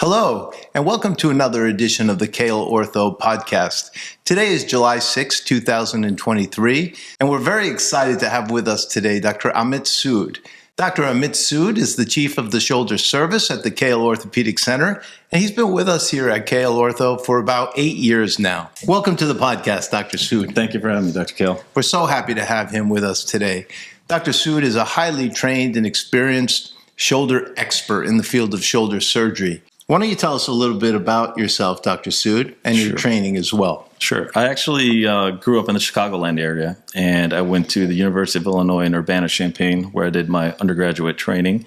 Hello, and welcome to another edition of the Kale Ortho podcast. Today is July 6, 2023, and we're very excited to have with us today Dr. Amit Sood. Dr. Amit Sood is the chief of the shoulder service at the Kale Orthopedic Center, and he's been with us here at Kale Ortho for about 8 years now. Welcome to the podcast, Dr. Sood. Thank you for having me, Dr. Kale. We're so happy to have him with us today. Dr. Sood is a highly trained and experienced shoulder expert in the field of shoulder surgery. Why don't you tell us a little bit about yourself, Dr. Sood, and your training as well? Sure. I actually grew up in the Chicagoland area, and I went to the University of Illinois in Urbana-Champaign, where I did my undergraduate training.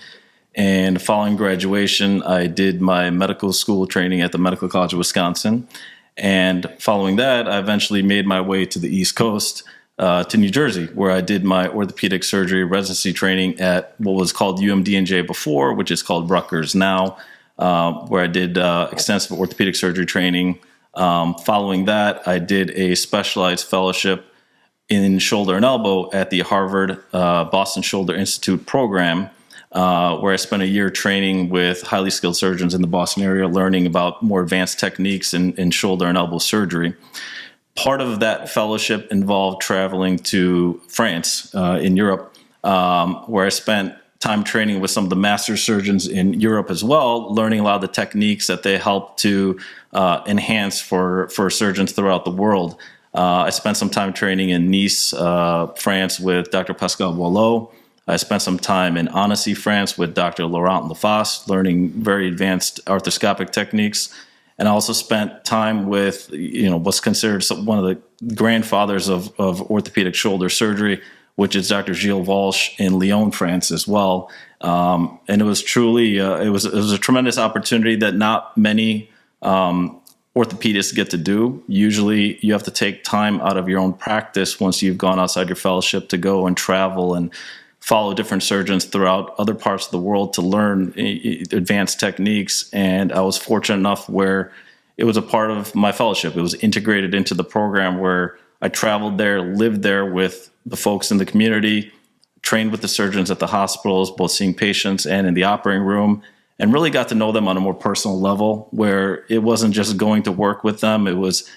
And following graduation, I did my medical school training at the Medical College of Wisconsin. And following that, I eventually made my way to the East Coast, to New Jersey, where I did my orthopedic surgery residency training at what was called UMD&J before, which is called Rutgers now. Where I did extensive orthopedic surgery training. Following that, I did a specialized fellowship in shoulder and elbow at the Harvard Boston Shoulder Institute program, where I spent a year training with highly skilled surgeons in the Boston area, learning about more advanced techniques in shoulder and elbow surgery. Part of that fellowship involved traveling to France in Europe, where I spent time training with some of the master surgeons in Europe as well, learning a lot of the techniques that they help to enhance for surgeons throughout the world. I spent some time training in Nice, France with Dr. Pascal Boileau. I spent some time in Annecy, France with Dr. Laurent Lafosse, learning very advanced arthroscopic techniques. And I also spent time with, what's considered one of the grandfathers of orthopedic shoulder surgery, which is Dr. Gilles Walsh in Lyon, France as well. And it was truly, it was a tremendous opportunity that not many orthopedists get to do. Usually you have to take time out of your own practice once you've gone outside your fellowship to go and travel and follow different surgeons throughout other parts of the world to learn advanced techniques. And I was fortunate enough where it was a part of my fellowship. It was integrated into the program where I traveled there, lived there with the folks in the community, trained with the surgeons at the hospitals, both seeing patients and in the operating room, and really got to know them on a more personal level where it wasn't just going to work with them. It was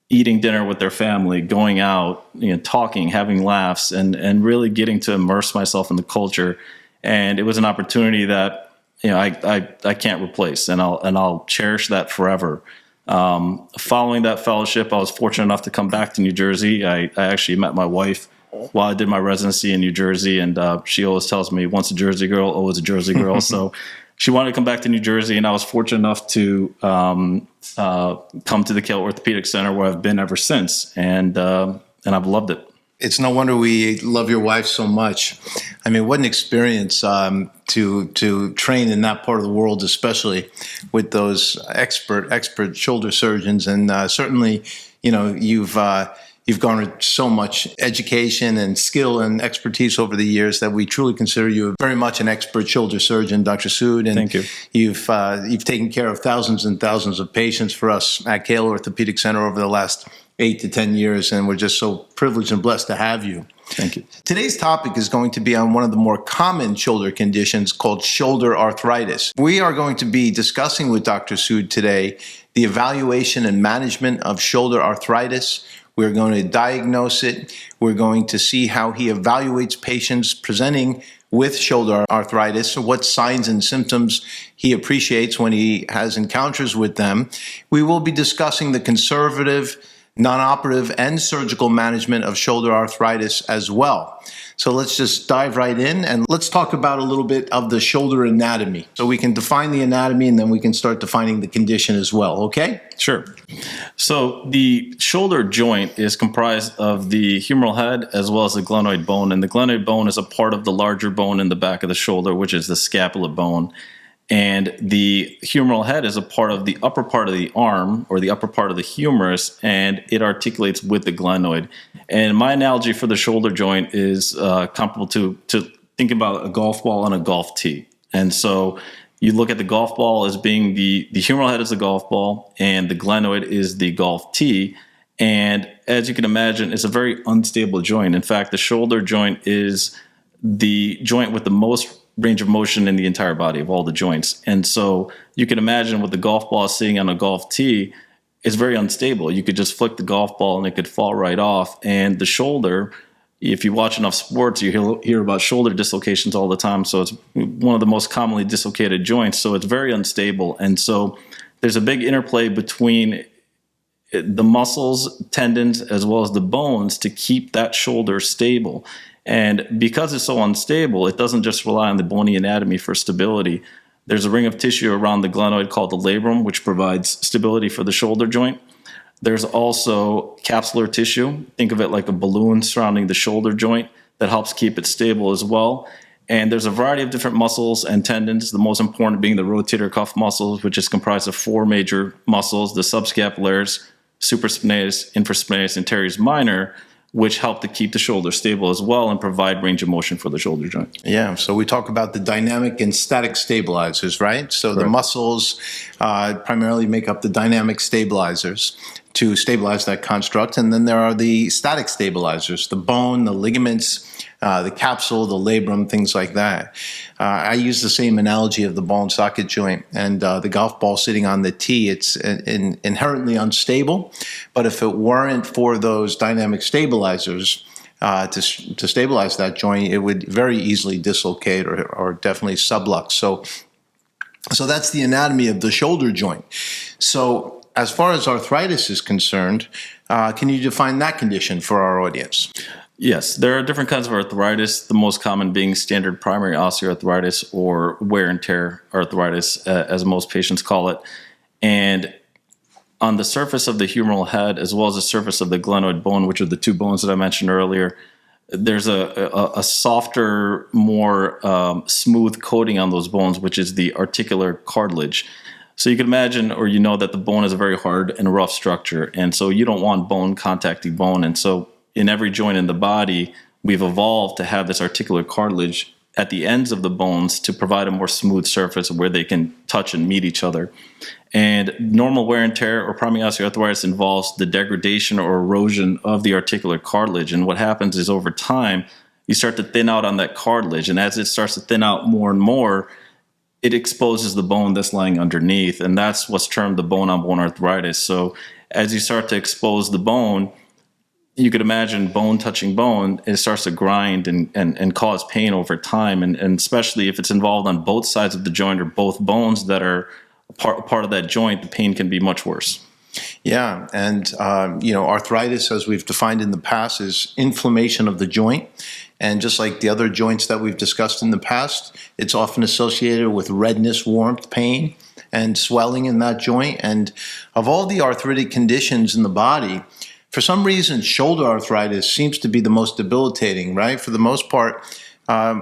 eating dinner with their family, going out, talking, having laughs, and really getting to immerse myself in the culture. And it was an opportunity that I can't replace, and I'll cherish that forever. Following that fellowship, I was fortunate enough to come back to New Jersey. I actually met my wife while I did my residency in New Jersey, and she always tells me, once a Jersey girl, always a Jersey girl. So she wanted to come back to New Jersey, and I was fortunate enough to come to the Kale Orthopedic Center, where I've been ever since, and I've loved it. It's no wonder we love your wife so much. I mean, what an experience to train in that part of the world, especially with those expert shoulder surgeons. And certainly, you've garnered so much education and skill and expertise over the years that we truly consider you very much an expert shoulder surgeon, Dr. Sood. And thank you. You've taken care of thousands and thousands of patients for us at Kale Orthopedic Center over the last 8 to 10 years, and we're just so privileged and blessed to have you. Thank you. Today's topic is going to be on one of the more common shoulder conditions called shoulder arthritis. We are going to be discussing with Dr. Sood today the evaluation and management of shoulder arthritis. We're going to diagnose it. We're going to see how he evaluates patients presenting with shoulder arthritis, what signs and symptoms he appreciates when he has encounters with them. We will be discussing the conservative, non-operative, and surgical management of shoulder arthritis as well. So let's just dive right in and let's talk about a little bit of the shoulder anatomy. So we can define the anatomy and then we can start defining the condition as well, okay? Sure. So the shoulder joint is comprised of the humeral head as well as the glenoid bone, and the glenoid bone is a part of the larger bone in the back of the shoulder, which is the scapula bone. And the humeral head is a part of the upper part of the arm, or the upper part of the humerus, and it articulates with the glenoid. And my analogy for the shoulder joint is comparable to think about a golf ball and a golf tee. And so you look at the golf ball as being the humeral head is the golf ball, and the glenoid is the golf tee. And as you can imagine, it's a very unstable joint. In fact, the shoulder joint is the joint with the most range of motion in the entire body of all the joints. And so you can imagine with the golf ball sitting on a golf tee, it's very unstable. You could just flick the golf ball and it could fall right off. And the shoulder, if you watch enough sports, you hear about shoulder dislocations all the time. So it's one of the most commonly dislocated joints. So it's very unstable. And so there's a big interplay between the muscles, tendons, as well as the bones to keep that shoulder stable. And because it's so unstable, it doesn't just rely on the bony anatomy for stability. There's a ring of tissue around the glenoid called the labrum, which provides stability for the shoulder joint. There's also capsular tissue. Think of it like a balloon surrounding the shoulder joint that helps keep it stable as well. And there's a variety of different muscles and tendons, the most important being the rotator cuff muscles, which is comprised of 4 major muscles, the subscapularis, supraspinatus, infraspinatus, and teres minor, which help to keep the shoulder stable as well and provide range of motion for the shoulder joint. Yeah, so we talk about the dynamic and static stabilizers, right? So the muscles primarily make up the dynamic stabilizers to stabilize that construct. And then there are the static stabilizers, the bone, the ligaments, the capsule, the labrum, things like that. I use the same analogy of the ball and socket joint and the golf ball sitting on the tee. It's inherently unstable, but if it weren't for those dynamic stabilizers to stabilize that joint, it would very easily dislocate or definitely sublux. So that's the anatomy of the shoulder joint. So as far as arthritis is concerned, can you define that condition for our audience? Yes, there are different kinds of arthritis, the most common being standard primary osteoarthritis or wear and tear arthritis, as most patients call it. And on the surface of the humeral head, as well as the surface of the glenoid bone, which are the 2 bones that I mentioned earlier, there's a softer, more smooth coating on those bones, which is the articular cartilage. So you can imagine, or you know, that the bone is a very hard and rough structure. And so you don't want bone contacting bone. And so in every joint in the body, we've evolved to have this articular cartilage at the ends of the bones to provide a more smooth surface where they can touch and meet each other. And normal wear and tear or primary osteoarthritis involves the degradation or erosion of the articular cartilage. And what happens is over time, you start to thin out on that cartilage. And as it starts to thin out more and more, it exposes the bone that's lying underneath. And that's what's termed the bone-on-bone arthritis. So as you start to expose the bone, you could imagine bone touching bone, it starts to grind and cause pain over time. And especially if it's involved on both sides of the joint or both bones that are part of that joint, the pain can be much worse. Yeah, and arthritis, as we've defined in the past, is inflammation of the joint. And just like the other joints that we've discussed in the past, it's often associated with redness, warmth, pain, and swelling in that joint. And of all the arthritic conditions in the body, for some reason, shoulder arthritis seems to be the most debilitating, right? For the most part,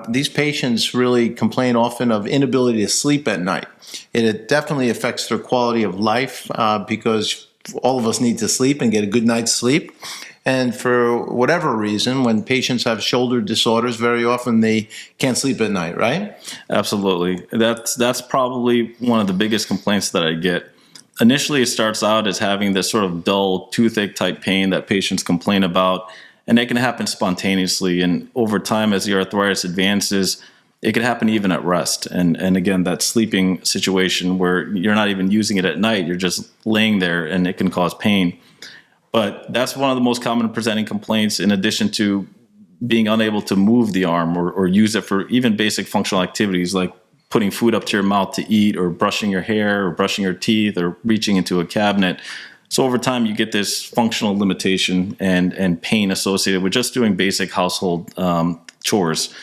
these patients really complain often of inability to sleep at night. It definitely affects their quality of life because all of us need to sleep and get a good night's sleep. And for whatever reason, when patients have shoulder disorders, very often they can't sleep at night, right? Absolutely. That's probably one of the biggest complaints that I get. Initially, it starts out as having this sort of dull, toothache type pain that patients complain about, and it can happen spontaneously. And over time, as the arthritis advances, it can happen even at rest. And again, that sleeping situation where you're not even using it at night, you're just laying there and it can cause pain. But that's one of the most common presenting complaints, in addition to being unable to move the arm or use it for even basic functional activities like putting food up to your mouth to eat, or brushing your hair, or brushing your teeth, or reaching into a cabinet. So over time, you get this functional limitation and pain associated with just doing basic household chores.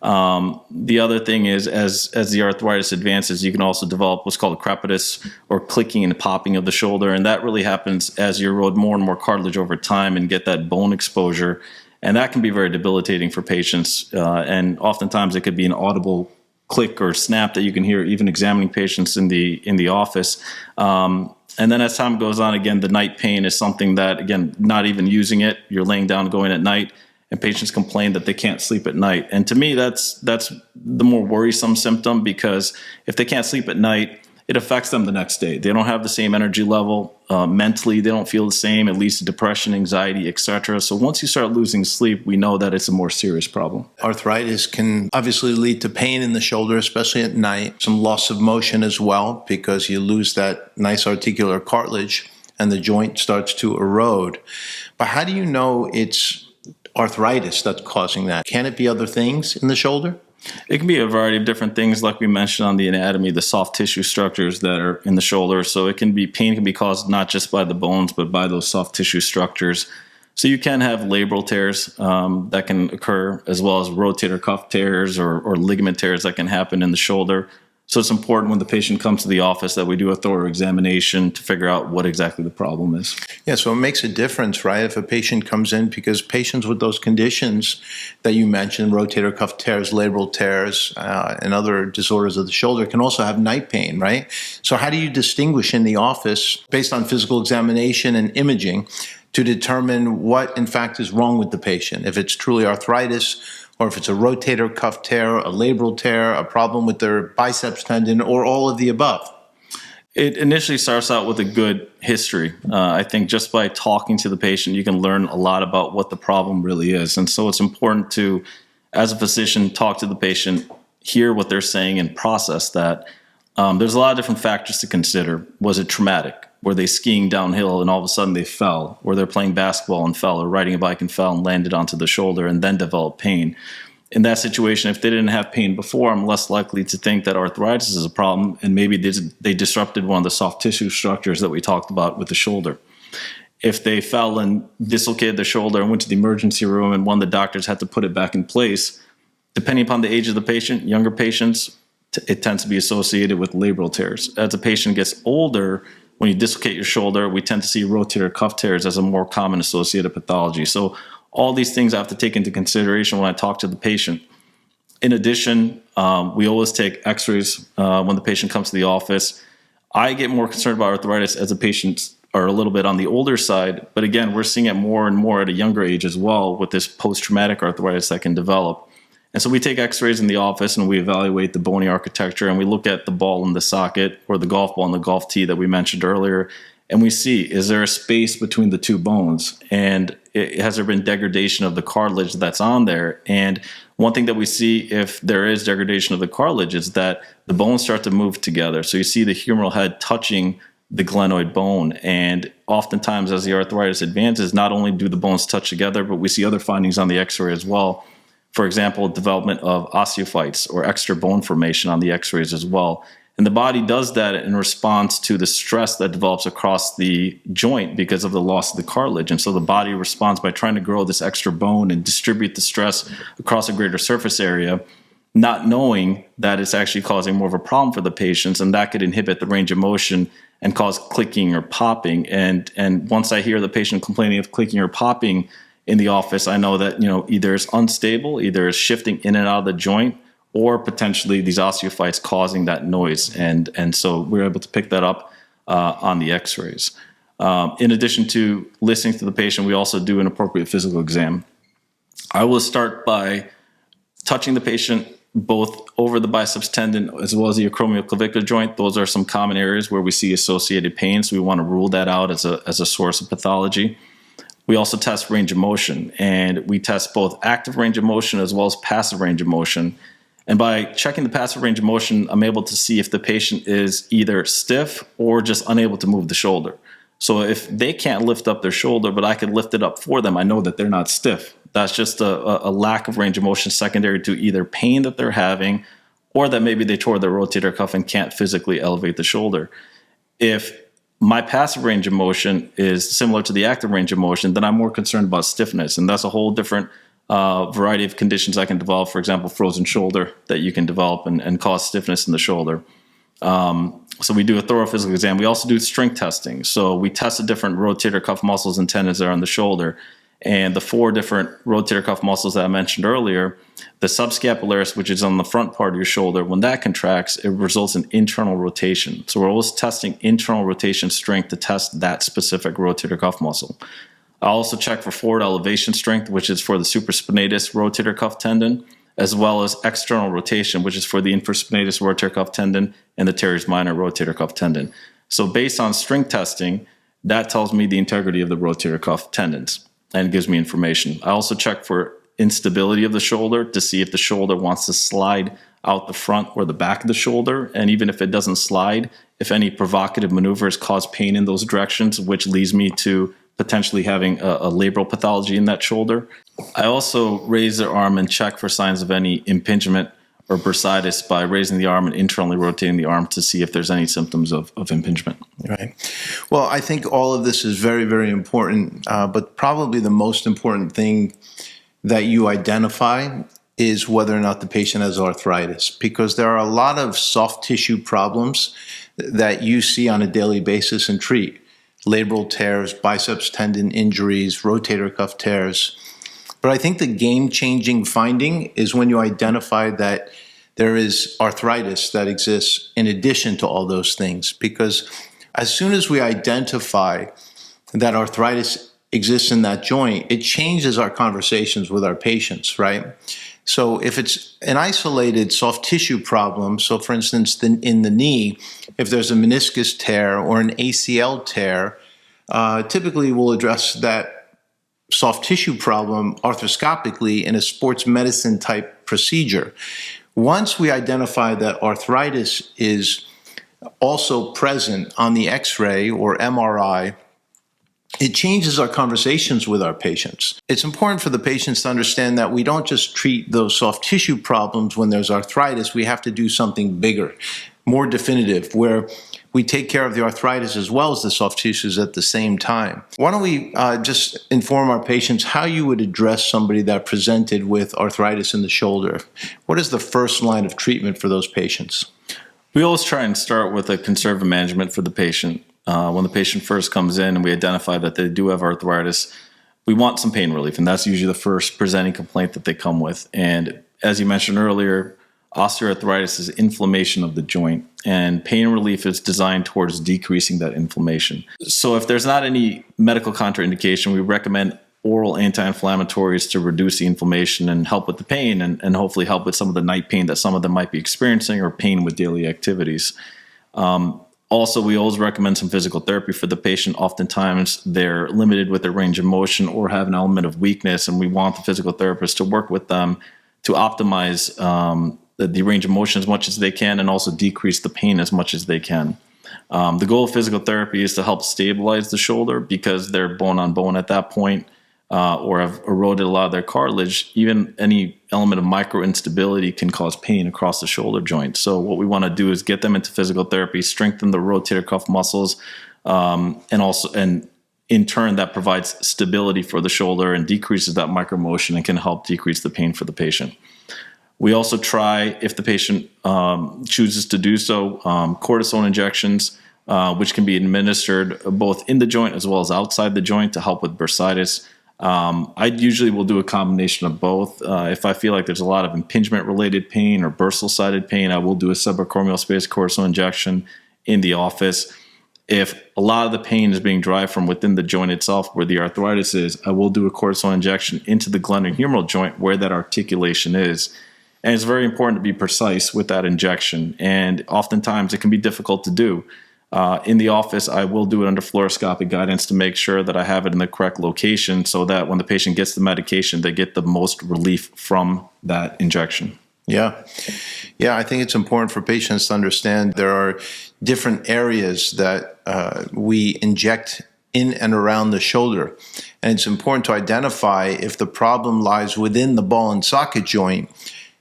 The other thing is, as the arthritis advances, you can also develop what's called crepitus, or clicking and popping of the shoulder. And that really happens as you erode more and more cartilage over time and get that bone exposure. And that can be very debilitating for patients. And oftentimes it could be an audible click or snap that you can hear even examining patients in the office. And then as time goes on, again, the night pain is something that, again, not even using it, you're laying down going at night, and patients complain that they can't sleep at night. And to me, that's the more worrisome symptom, because if they can't sleep at night, it affects them the next day. They don't have the same energy level. Mentally, they don't feel the same. It leads to depression, anxiety, etc. So once you start losing sleep, we know that it's a more serious problem. Arthritis can obviously lead to pain in the shoulder, especially at night, some loss of motion as well, because you lose that nice articular cartilage and the joint starts to erode. But how do you know it's arthritis that's causing that? Can it be other things in the shoulder? It can be a variety of different things, like we mentioned on the anatomy, the soft tissue structures that are in the shoulder. So it can be pain can be caused not just by the bones, but by those soft tissue structures. So you can have labral tears that can occur, as well as rotator cuff tears or ligament tears that can happen in the shoulder. So it's important when the patient comes to the office that we do a thorough examination to figure out what exactly the problem is. Yeah, so it makes a difference, right? If a patient comes in, because patients with those conditions that you mentioned, rotator cuff tears, labral tears, and other disorders of the shoulder, can also have night pain, right? So how do you distinguish in the office, based on physical examination and imaging, to determine what, in fact, is wrong with the patient? If it's truly arthritis, or if it's a rotator cuff tear, a labral tear, a problem with their biceps tendon, or all of the above? It initially starts out with a good history. I think just by talking to the patient, you can learn a lot about what the problem really is. And so it's important to, as a physician, talk to the patient, hear what they're saying, and process that. There's a lot of different factors to consider. Was it traumatic? Were they skiing downhill and all of a sudden they fell? Or they're playing basketball and fell, or riding a bike and fell and landed onto the shoulder and then developed pain? In that situation, if they didn't have pain before, I'm less likely to think that arthritis is a problem, and maybe they disrupted one of the soft tissue structures that we talked about with the shoulder. If they fell and dislocated the shoulder and went to the emergency room and one of the doctors had to put it back in place, depending upon the age of the patient, younger patients, it tends to be associated with labral tears. As a patient gets older, when you dislocate your shoulder, we tend to see rotator cuff tears as a more common associated pathology. So all these things I have to take into consideration when I talk to the patient. In addition, we always take x-rays when the patient comes to the office. I get more concerned about arthritis as the patients are a little bit on the older side. But again, we're seeing it more and more at a younger age as well with this post-traumatic arthritis that can develop. And so we take x-rays in the office and we evaluate the bony architecture, and we look at the ball in the socket, or the golf ball and the golf tee that we mentioned earlier. And we see, is there a space between the two bones? And has there been degradation of the cartilage that's on there? And one thing that we see if there is degradation of the cartilage is that the bones start to move together. So you see the humeral head touching the glenoid bone. And oftentimes as the arthritis advances, not only do the bones touch together, but we see other findings on the x-ray as well. For example, development of osteophytes or extra bone formation on the x-rays as well. And the body does that in response to the stress that develops across the joint because of the loss of the cartilage. And so the body responds by trying to grow this extra bone and distribute the stress across a greater surface area, not knowing that it's actually causing more of a problem for the patients, and that could inhibit the range of motion and cause clicking or popping. And once I hear the patient complaining of clicking or popping in the office, I know that, either it's unstable, either it's shifting in and out of the joint, or potentially these osteophytes causing that noise. And so we're able to pick that up on the x-rays. In addition to listening to the patient, we also do an appropriate physical exam. I will start by touching the patient both over the biceps tendon as well as the acromioclavicular joint. Those are some common areas where we see associated pain, so we want to rule that out as a source of pathology. We also test range of motion, and we test both active range of motion as well as passive range of motion. And by checking the passive range of motion, I'm able to see if the patient is either stiff or just unable to move the shoulder. So if they can't lift up their shoulder, but I can lift it up for them, I know that they're not stiff. That's just a lack of range of motion secondary to either pain that they're having, or that maybe they tore their rotator cuff and can't physically elevate the shoulder. If my passive range of motion is similar to the active range of motion, then I'm more concerned about stiffness. And that's a whole different variety of conditions I can develop. For example, frozen shoulder that you can develop and cause stiffness in the shoulder. So we do a thorough physical exam. We also do strength testing. So we test the different rotator cuff muscles and tendons that are on the shoulder. And the 4 different rotator cuff muscles that I mentioned earlier, the subscapularis, which is on the front part of your shoulder, when that contracts, it results in internal rotation. So we're always testing internal rotation strength to test that specific rotator cuff muscle. I also check for forward elevation strength, which is for the supraspinatus rotator cuff tendon, as well as external rotation, which is for the infraspinatus rotator cuff tendon and the teres minor rotator cuff tendon. So based on strength testing, that tells me the integrity of the rotator cuff tendons and gives me information. I also check for instability of the shoulder to see if the shoulder wants to slide out the front or the back of the shoulder. And even if it doesn't slide, if any provocative maneuvers cause pain in those directions, which leads me to potentially having a labral pathology in that shoulder. I also raise the arm and check for signs of any impingement or bursitis by raising the arm and internally rotating the arm to see if there's any symptoms of impingement. Right. Well, I think all of this is very, very important, but probably the most important thing that you identify is whether or not the patient has arthritis, because there are a lot of soft tissue problems that you see on a daily basis and treat. Labral tears, biceps tendon injuries, rotator cuff tears. But I think the game-changing finding is when you identify that there is arthritis that exists in addition to all those things. Because as soon as we identify that arthritis exists in that joint, it changes our conversations with our patients, right? So if it's an isolated soft tissue problem, so for instance, in the knee, if there's a meniscus tear or an ACL tear, typically we'll address that soft tissue problem arthroscopically in a sports medicine type procedure. Once we identify that arthritis is also present on the X-ray or MRI, it changes our conversations with our patients. It's important for the patients to understand that we don't just treat those soft tissue problems when there's arthritis. We have to do something bigger, more definitive, where we take care of the arthritis as well as the soft tissues at the same time. Why don't we just inform our patients how you would address somebody that presented with arthritis in the shoulder? What is the first line of treatment for those patients? We always try and start with a conservative management for the patient. When the patient first comes in and we identify that they do have arthritis, we want some pain relief, and that's usually the first presenting complaint that they come with. And as you mentioned earlier, osteoarthritis is inflammation of the joint, and pain relief is designed towards decreasing that inflammation. So if there's not any medical contraindication, we recommend oral anti-inflammatories to reduce the inflammation and help with the pain, and hopefully help with some of the night pain that some of them might be experiencing or pain with daily activities. Also, we always recommend some physical therapy for the patient. Oftentimes, they're limited with their range of motion or have an element of weakness, and we want the physical therapist to work with them to optimize the range of motion as much as they can and also decrease the pain as much as they can. The goal of physical therapy is to help stabilize the shoulder because they're bone on bone at that point or have eroded a lot of their cartilage. Even any element of micro instability can cause pain across the shoulder joint. So what we want to do is get them into physical therapy, strengthen the rotator cuff muscles, and in turn that provides stability for the shoulder and decreases that micromotion and can help decrease the pain for the patient. We also try, if the patient chooses to do so, cortisone injections, which can be administered both in the joint as well as outside the joint to help with bursitis. I usually will do a combination of both. If I feel like there's a lot of impingement-related pain or bursal-sided pain, I will do a subacromial space cortisone injection in the office. If a lot of the pain is being derived from within the joint itself where the arthritis is, I will do a cortisone injection into the glenohumeral joint where that articulation is. And it's very important to be precise with that injection. And oftentimes it can be difficult to do. In the office, I will do it under fluoroscopic guidance to make sure that I have it in the correct location so that when the patient gets the medication, they get the most relief from that injection. Yeah. Yeah, I think it's important for patients to understand there are different areas that we inject in and around the shoulder. And it's important to identify if the problem lies within the ball and socket joint,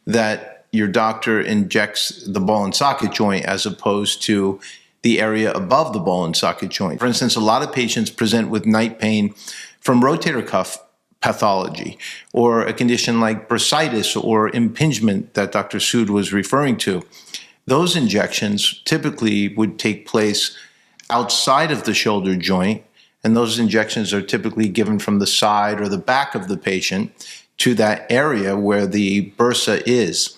that your doctor injects the ball and socket joint as opposed to the area above the ball and socket joint. For instance, a lot of patients present with night pain from rotator cuff pathology or a condition like bursitis or impingement that Dr. Sood was referring to. Those injections typically would take place outside of the shoulder joint, and those injections are typically given from the side or the back of the patient to that area where the bursa is.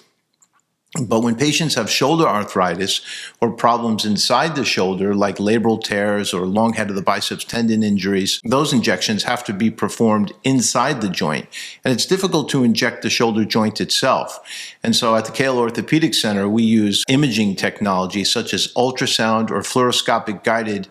But when patients have shoulder arthritis or problems inside the shoulder, like labral tears or long head of the biceps tendon injuries, those injections have to be performed inside the joint. And it's difficult to inject the shoulder joint itself. And so at the Kale Orthopedic Center, we use imaging technology such as ultrasound or fluoroscopic guided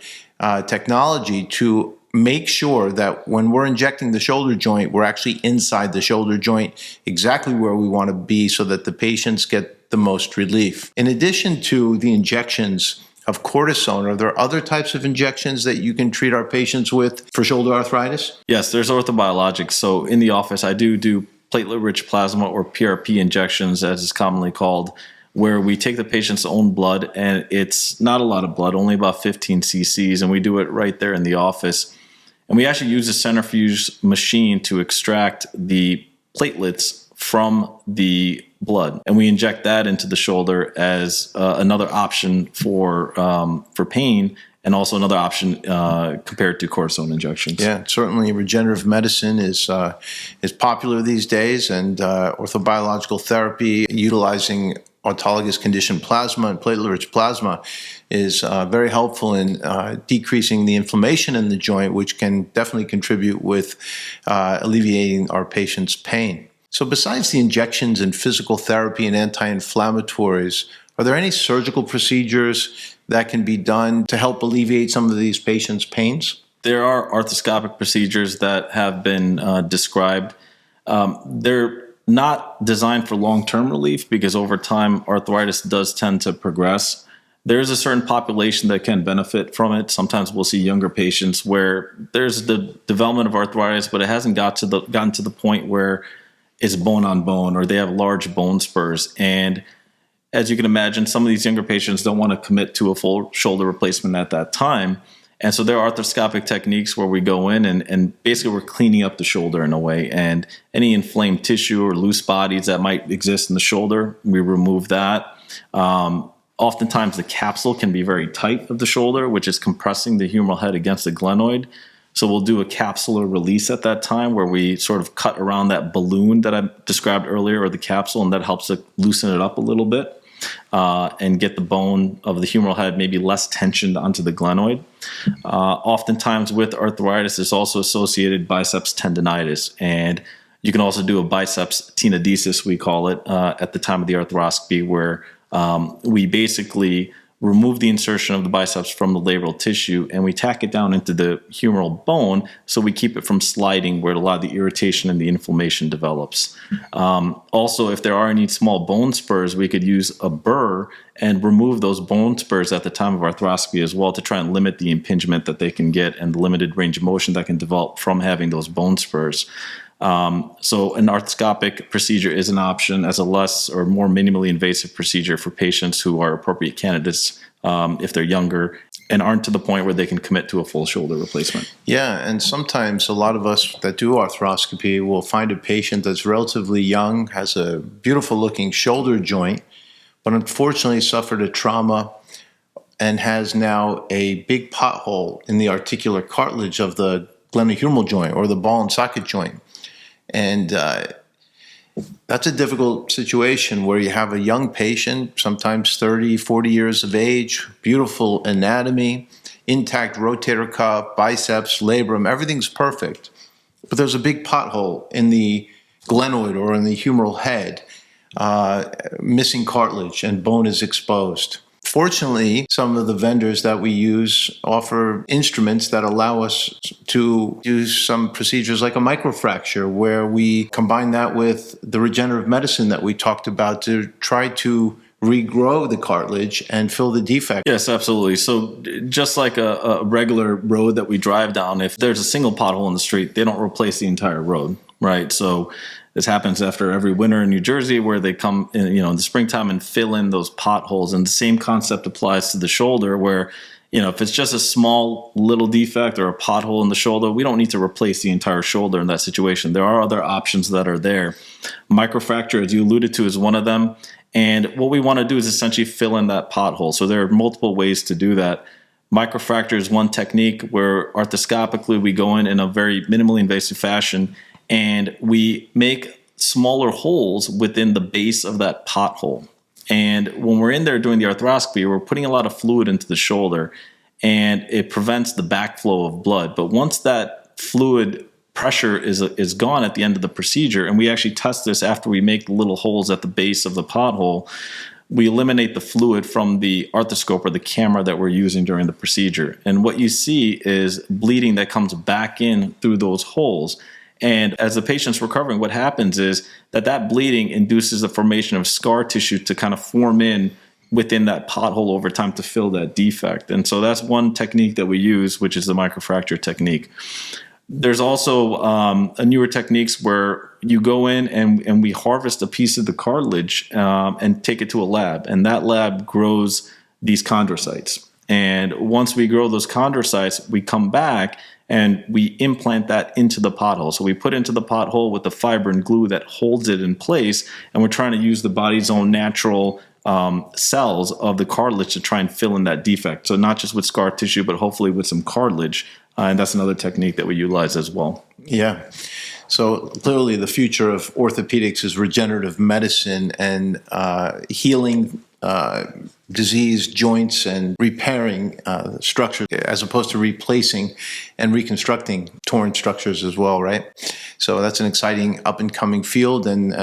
technology to make sure that when we're injecting the shoulder joint, we're actually inside the shoulder joint, exactly where we want to be so that the patients get the most relief. In addition to the injections of cortisone, are there other types of injections that you can treat our patients with for shoulder arthritis? Yes, there's orthobiologics. So in the office, I do platelet-rich plasma, or PRP injections, as it's commonly called, where we take the patient's own blood, and it's not a lot of blood, only about 15 cc's, and we do it right there in the office. And we actually use a centrifuge machine to extract the platelets from the blood, and we inject that into the shoulder as another option for pain, and also another option compared to cortisone injections. Yeah, certainly regenerative medicine is popular these days, and orthobiological therapy utilizing autologous conditioned plasma and platelet-rich plasma is very helpful in decreasing the inflammation in the joint, which can definitely contribute with alleviating our patient's pain. So besides the injections and physical therapy and anti-inflammatories, are there any surgical procedures that can be done to help alleviate some of these patients' pains? There are arthroscopic procedures that have been described. They're not designed for long-term relief because over time arthritis does tend to progress. There is a certain population that can benefit from it. Sometimes we'll see younger patients where there's the development of arthritis, but it hasn't gotten to the point where it's bone on bone or they have large bone spurs. And as you can imagine, some of these younger patients don't want to commit to a full shoulder replacement at that time. And so there are arthroscopic techniques where we go in and basically we're cleaning up the shoulder in a way. And any inflamed tissue or loose bodies that might exist in the shoulder, we remove that. Oftentimes the capsule can be very tight of the shoulder, which is compressing the humeral head against the glenoid. So we'll do a capsular release at that time where we sort of cut around that balloon that I described earlier, or the capsule, and that helps to loosen it up a little bit and get the bone of the humeral head maybe less tensioned onto the glenoid. Oftentimes with arthritis, it's also associated biceps tendonitis, and you can also do a biceps tenodesis, we call it, at the time of the arthroscopy, where we basically remove the insertion of the biceps from the labral tissue and we tack it down into the humeral bone so we keep it from sliding where a lot of the irritation and the inflammation develops. Also, if there are any small bone spurs, we could use a burr and remove those bone spurs at the time of arthroscopy as well to try and limit the impingement that they can get and the limited range of motion that can develop from having those bone spurs. So an arthroscopic procedure is an option as a less or more minimally invasive procedure for patients who are appropriate candidates if they're younger and aren't to the point where they can commit to a full shoulder replacement. Yeah, and sometimes a lot of us that do arthroscopy will find a patient that's relatively young, has a beautiful looking shoulder joint, but unfortunately suffered a trauma and has now a big pothole in the articular cartilage of the glenohumeral joint or the ball and socket joint. And that's a difficult situation where you have a young patient, sometimes 30, 40 years of age, beautiful anatomy, intact rotator cuff, biceps, labrum, everything's perfect. But there's a big pothole in the glenoid or in the humeral head, missing cartilage, and bone is exposed. Fortunately, some of the vendors that we use offer instruments that allow us to do some procedures like a microfracture, where we combine that with the regenerative medicine that we talked about to try to regrow the cartilage and fill the defect. Yes, absolutely. So just like a regular road that we drive down, if there's a single pothole in the street, they don't replace the entire road, right? So this happens after every winter in New Jersey where they come in, in the springtime and fill in those potholes. And the same concept applies to the shoulder where, if it's just a small little defect or a pothole in the shoulder, we don't need to replace the entire shoulder in that situation. There are other options that are there. Microfracture, as you alluded to, is one of them. And what we want to do is essentially fill in that pothole. So there are multiple ways to do that. Microfracture is one technique where arthroscopically we go in a very minimally invasive fashion and we make smaller holes within the base of that pothole. And when we're in there doing the arthroscopy, we're putting a lot of fluid into the shoulder, and it prevents the backflow of blood. But once that fluid pressure is gone at the end of the procedure, and we actually test this after we make the little holes at the base of the pothole, we eliminate the fluid from the arthroscope or the camera that we're using during the procedure. And what you see is bleeding that comes back in through those holes. And as the patient's recovering, what happens is that bleeding induces the formation of scar tissue to kind of form in within that pothole over time to fill that defect. And so that's one technique that we use, which is the microfracture technique. There's also a newer techniques where you go in and we harvest a piece of the cartilage and take it to a lab. And that lab grows these chondrocytes. And once we grow those chondrocytes, we come back and we implant that into the pothole. So we put into the pothole with the fibrin glue that holds it in place, and we're trying to use the body's own natural cells of the cartilage to try and fill in that defect. So not just with scar tissue, but hopefully with some cartilage. And that's another technique that we utilize as well. Yeah. So clearly the future of orthopedics is regenerative medicine and healing diseased joints and repairing structure as opposed to replacing and reconstructing torn structures as well, right? So that's an exciting up and coming field. And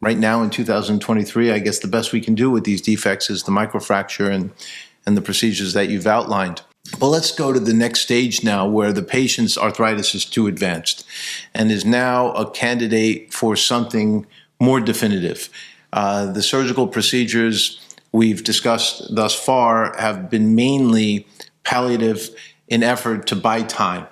right now in 2023, I guess the best we can do with these defects is the microfracture and the procedures that you've outlined. But let's go to the next stage now, where the patient's arthritis is too advanced and is now a candidate for something more definitive. The surgical procedures we've discussed thus far have been mainly palliative in effort to buy time,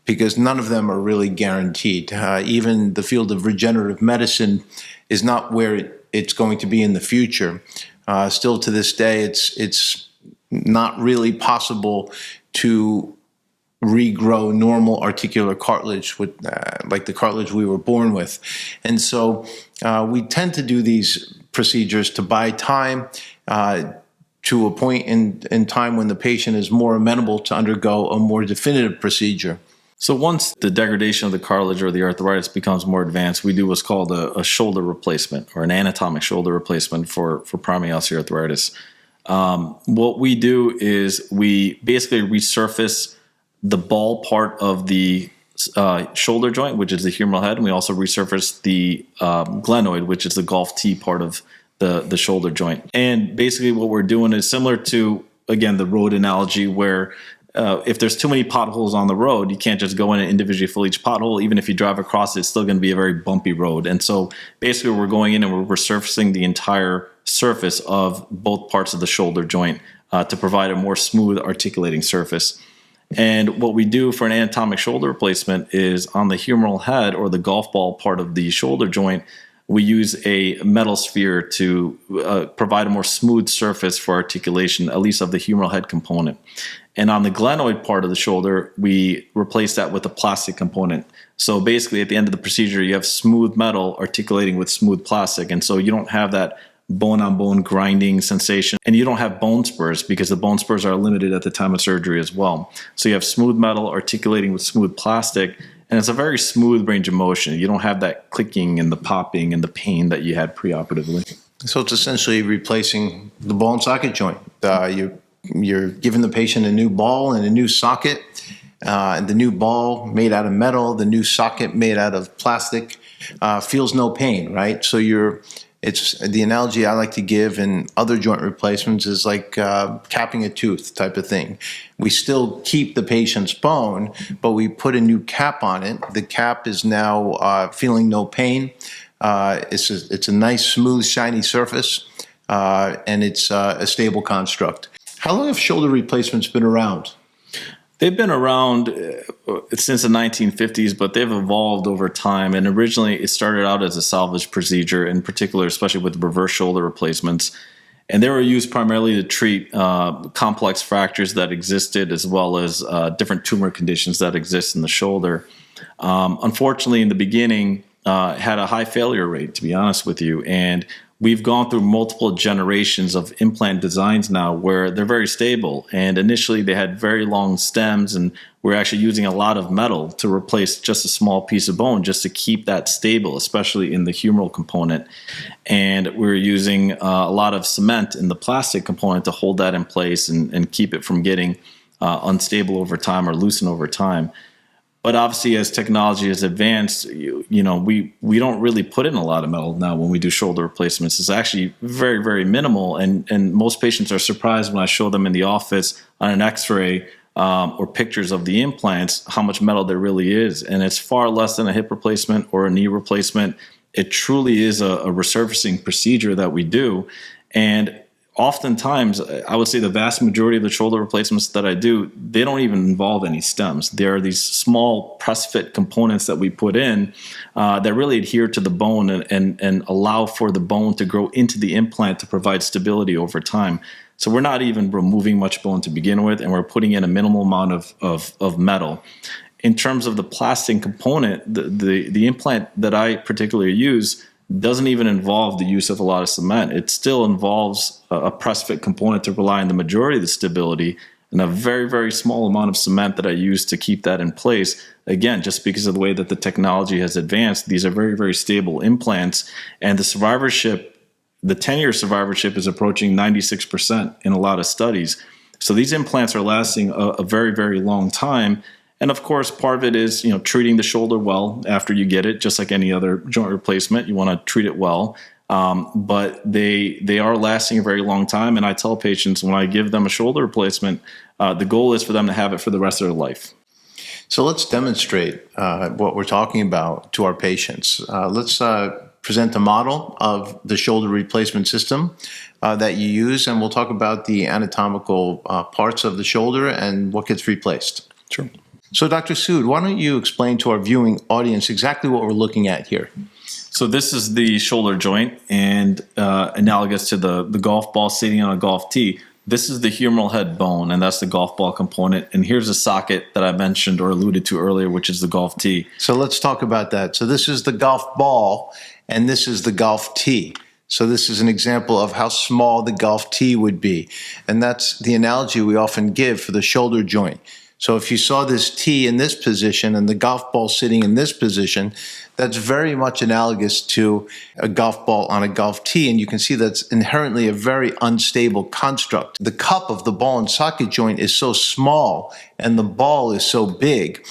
because none of them are really guaranteed. Even the field of regenerative medicine is not where it's going to be in the future. Still to this day, it's not really possible to regrow normal articular cartilage with like the cartilage we were born with. And so we tend to do these procedures to buy time to a point in time when the patient is more amenable to undergo a more definitive procedure. So once the degradation of the cartilage or the arthritis becomes more advanced, we do what's called a shoulder replacement, or an anatomic shoulder replacement for primary osteoarthritis. What we do is we basically resurface the ball part of the shoulder joint, which is the humeral head, and we also resurface the glenoid, which is the golf tee part of the shoulder joint. And basically what we're doing is similar to, again, the road analogy, where if there's too many potholes on the road, you can't just go in and individually fill each pothole. Even if you drive across it, it's still going to be a very bumpy road. And so basically we're going in and we're resurfacing the entire surface of both parts of the shoulder joint to provide a more smooth articulating surface. And what we do for an anatomic shoulder replacement is on the humeral head, or the golf ball part of the shoulder joint, we use a metal sphere to provide a more smooth surface for articulation, at least of the humeral head component. And on the glenoid part of the shoulder, we replace that with a plastic component. So basically at the end of the procedure, you have smooth metal articulating with smooth plastic. And so you don't have that bone-on-bone grinding sensation, and you don't have bone spurs, because the bone spurs are limited at the time of surgery as well. So you have smooth metal articulating with smooth plastic, and it's a very smooth range of motion. You don't have that clicking and the popping and the pain that you had preoperatively. So it's essentially replacing the ball and socket joint. You're giving the patient a new ball and a new socket, and the new ball made out of metal, the new socket made out of plastic, feels no pain, right? So it's the analogy I like to give in other joint replacements is like capping a tooth type of thing. We still keep the patient's bone, but we put a new cap on it. The cap is now feeling no pain. It's a nice, smooth, shiny surface, and it's a stable construct. How long have shoulder replacements been around? They've been around since the 1950s, but they've evolved over time. And originally, it started out as a salvage procedure, in particular, especially with reverse shoulder replacements. And they were used primarily to treat complex fractures that existed, as well as different tumor conditions that exist in the shoulder. Unfortunately, in the beginning, had a high failure rate, to be honest with you. And we've gone through multiple generations of implant designs now where they're very stable. And initially they had very long stems, and we're actually using a lot of metal to replace just a small piece of bone just to keep that stable, especially in the humeral component. And we're using a lot of cement in the plastic component to hold that in place and keep it from getting unstable over time or loosen over time. But obviously, as technology has advanced, we don't really put in a lot of metal now when we do shoulder replacements. It's actually very, very minimal. And most patients are surprised when I show them in the office on an x-ray or pictures of the implants, how much metal there really is. And it's far less than a hip replacement or a knee replacement. It truly is a resurfacing procedure that we do. And oftentimes, I would say the vast majority of the shoulder replacements that I do, they don't even involve any stems. There are these small press fit components that we put in that really adhere to the bone and allow for the bone to grow into the implant to provide stability over time. So we're not even removing much bone to begin with, and we're putting in a minimal amount of metal. In terms of the plastic component, the implant that I particularly use doesn't even involve the use of a lot of cement. It still involves a press fit component to rely on the majority of the stability and a very, very small amount of cement that I use to keep that in place. Again, just because of the way that the technology has advanced, these are very, very stable implants, and the survivorship, the 10-year survivorship is approaching 96% in a lot of studies. So these implants are lasting a very, very long time. And of course, part of it is, treating the shoulder well after you get it, just like any other joint replacement. You want to treat it well. But they are lasting a very long time. And I tell patients when I give them a shoulder replacement, the goal is for them to have it for the rest of their life. So let's demonstrate what we're talking about to our patients. Let's present a model of the shoulder replacement system that you use, and we'll talk about the anatomical parts of the shoulder and what gets replaced. Sure. So Dr. Sood, why don't you explain to our viewing audience exactly what we're looking at here? So this is the shoulder joint, and analogous to the golf ball sitting on a golf tee, this is the humeral head bone, and that's the golf ball component. And here's a socket that I mentioned or alluded to earlier, which is the golf tee. So let's talk about that. So this is the golf ball, and this is the golf tee. So this is an example of how small the golf tee would be. And that's the analogy we often give for the shoulder joint. So if you saw this tee in this position and the golf ball sitting in this position, that's very much analogous to a golf ball on a golf tee. And you can see that's inherently a very unstable construct. The cup of the ball and socket joint is so small and the ball is so big.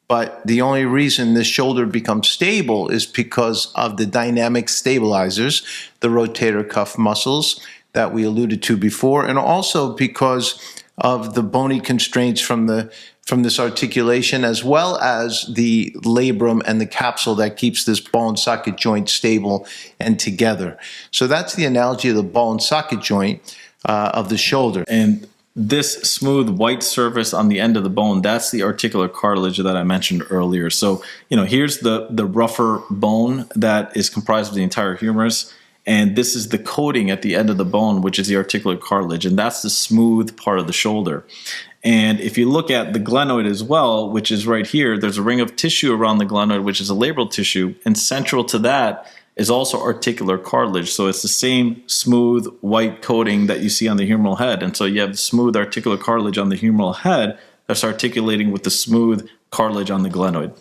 But the only reason this shoulder becomes stable is because of the dynamic stabilizers, the rotator cuff muscles that we alluded to before, and also because of the bony constraints from this articulation, as well as the labrum and the capsule that keeps this ball and socket joint stable and together. So that's the analogy of the ball and socket joint of the shoulder. And this smooth white surface on the end of the bone, that's the articular cartilage that I mentioned earlier. So, here's the rougher bone that is comprised of the entire humerus. And this is the coating at the end of the bone, which is the articular cartilage. And that's the smooth part of the shoulder. And if you look at the glenoid as well, which is right here, there's a ring of tissue around the glenoid, which is a labral tissue. And central to that is also articular cartilage. So it's the same smooth white coating that you see on the humeral head. And so you have smooth articular cartilage on the humeral head that's articulating with the smooth cartilage on the glenoid.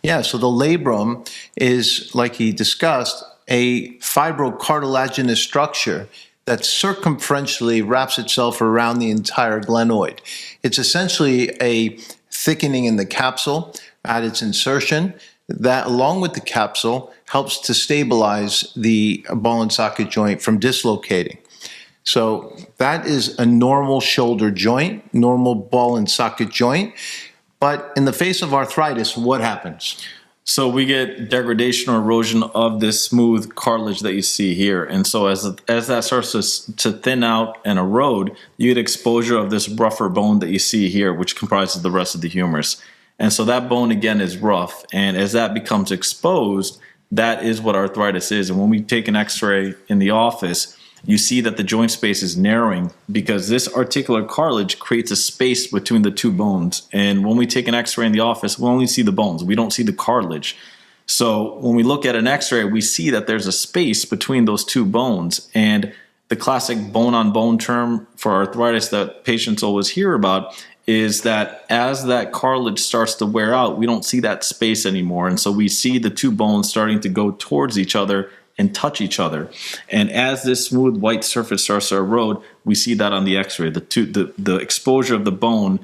Yeah, so the labrum is, like he discussed, a fibrocartilaginous structure that circumferentially wraps itself around the entire glenoid. It's essentially a thickening in the capsule at its insertion that, along with the capsule, helps to stabilize the ball and socket joint from dislocating. So that is a normal shoulder joint, normal ball and socket joint. But in the face of arthritis, what happens? So we get degradation or erosion of this smooth cartilage that you see here. And so as that starts to thin out and erode, you get exposure of this rougher bone that you see here, which comprises the rest of the humerus. And so that bone, again, is rough. And as that becomes exposed, that is what arthritis is. And when we take an x-ray in the office, you see that the joint space is narrowing because this articular cartilage creates a space between the two bones. And when we take an x-ray in the office, we only see the bones. We don't see the cartilage. So when we look at an x-ray, we see that there's a space between those two bones. And the classic bone-on-bone term for arthritis that patients always hear about is that as that cartilage starts to wear out, we don't see that space anymore. And so we see the two bones starting to go towards each other and touch each other. And as this smooth white surface starts to erode, we see that on the x-ray. The exposure of the bone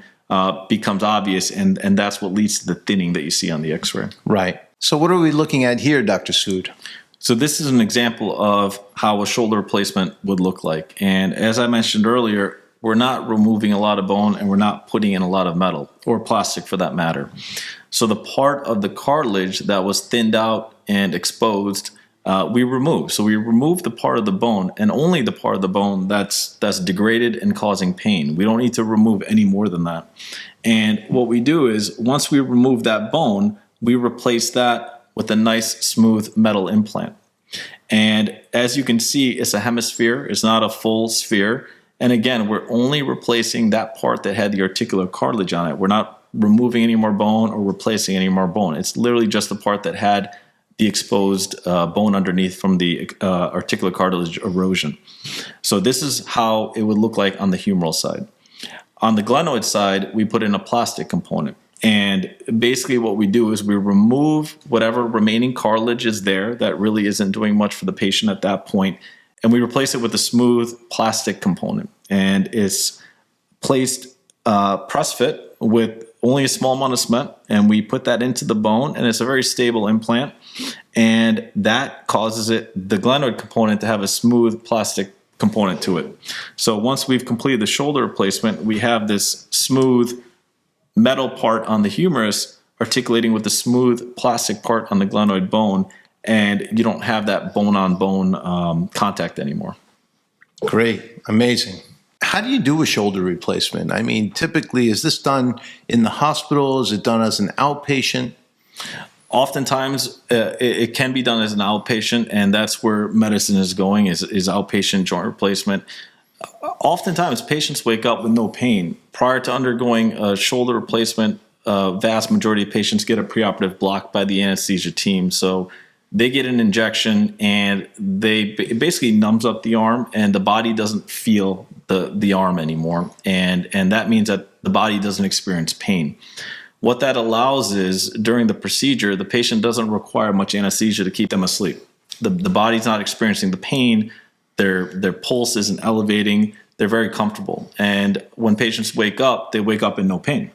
becomes obvious, and that's what leads to the thinning that you see on the x-ray. Right. So what are we looking at here, Dr. Sood? So this is an example of how a shoulder replacement would look like. And as I mentioned earlier, we're not removing a lot of bone and we're not putting in a lot of metal or plastic for that matter. So the part of the cartilage that was thinned out and exposed, we remove. So we remove the part of the bone, and only the part of the bone that's degraded and causing pain. We don't need to remove any more than that. And what we do is once we remove that bone, we replace that with a nice smooth metal implant. And as you can see, it's a hemisphere. It's not a full sphere. And again, we're only replacing that part that had the articular cartilage on it. We're not removing any more bone or replacing any more bone. It's literally just the part that had the exposed bone underneath from the articular cartilage erosion. So this is how it would look like on the humeral side. On the glenoid side, we put in a plastic component. And basically what we do is we remove whatever remaining cartilage is there that really isn't doing much for the patient at that point, and we replace it with a smooth plastic component. And it's placed press fit with only a small amount of cement, and we put that into the bone, and it's a very stable implant, and that causes the glenoid component to have a smooth plastic component to it. So once we've completed the shoulder replacement, we have this smooth metal part on the humerus articulating with the smooth plastic part on the glenoid bone, and you don't have that bone-on-bone contact anymore. Great. Amazing. How do you do a shoulder replacement? I mean, typically, is this done in the hospital? Is it done as an outpatient? Oftentimes, it can be done as an outpatient, and that's where medicine is going, is outpatient joint replacement. Oftentimes, patients wake up with no pain. Prior to undergoing a shoulder replacement, vast majority of patients get a preoperative block by the anesthesia team. So they get an injection, and it basically numbs up the arm, and the body doesn't feel the arm anymore. And that means that the body doesn't experience pain. What that allows is, during the procedure, the patient doesn't require much anesthesia to keep them asleep. The body's not experiencing the pain. Their pulse isn't elevating. They're very comfortable. And when patients wake up, they wake up in no pain.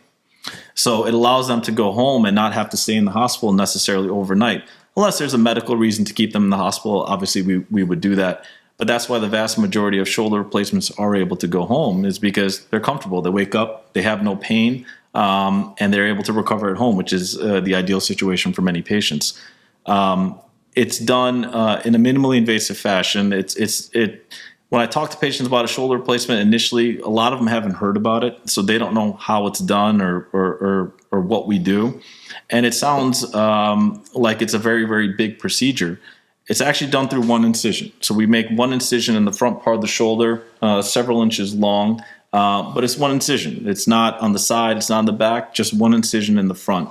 So it allows them to go home and not have to stay in the hospital necessarily overnight. Unless there's a medical reason to keep them in the hospital, obviously we would do that. But that's why the vast majority of shoulder replacements are able to go home, is because they're comfortable. They wake up, they have no pain, and they're able to recover at home, which is the ideal situation for many patients. It's done in a minimally invasive fashion. When I talk to patients about a shoulder replacement, initially, a lot of them haven't heard about it, so they don't know how it's done or what we do. And it sounds like it's a very, very big procedure. It's actually done through one incision. So we make one incision in the front part of the shoulder, several inches long, but it's one incision. It's not on the side, it's not on the back, just one incision in the front.